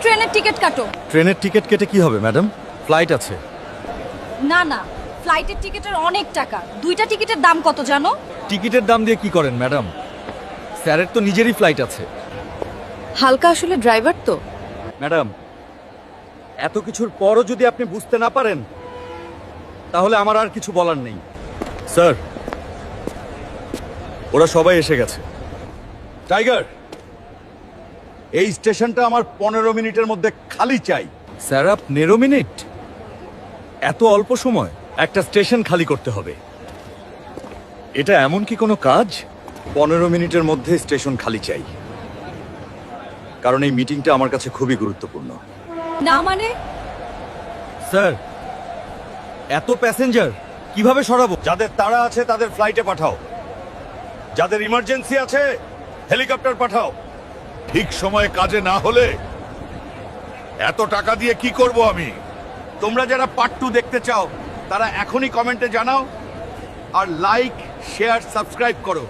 ট্রেনের টিকিট কাটো। ট্রেনের টিকিট কেটে কি হবে ম্যাডাম? ফ্লাইট আছে। না না, ফ্লাইটের টিকিটের অনেক টাকা। দুইটা টিকিটের দাম কত জানো? টিকিটের দাম দিয়ে কি করেন ম্যাডাম? স্যারের তো নিজেরই ফ্লাইট আছে। হালকা আসলে ড্রাইভার তো। ম্যাডাম, এত কিছুর পরও যদি আপনি বুঝতে না পারেন তাহলে আমার আর কিছু বলার নেই। স্যার, ওরা সবাই এসে গেছে। টাইগার, এই স্টেশনটা আমার 15 মিনিটের মধ্যে খালি চাই। Sir, 15 minute? এত অল্প সময়? একটা স্টেশন খালি করতে হবে। এটা এমন কি কোনো কাজ? 15 মিনিটের মধ্যে স্টেশন খালি চাই, কারণ এই মিটিংটা আমার কাছে খুবই গুরুত্বপূর্ণ। না মানে? স্যার, এত প্যাসেঞ্জার কিভাবে সরাবো? যাদের তাড়া আছে তাদের ফ্লাইটে পাঠাও, যাদের ইমার্জেন্সি আছে হেলিকপ্টার পাঠাও। ঠিক সময়ে কাজে না হলে এত টাকা দিয়ে কি করব আমি? তোমরা যারা পার্ট 2 দেখতে চাও তারা এখনই কমেন্টে জানাও, আর লাইক, শেয়ার, সাবস্ক্রাইব করো।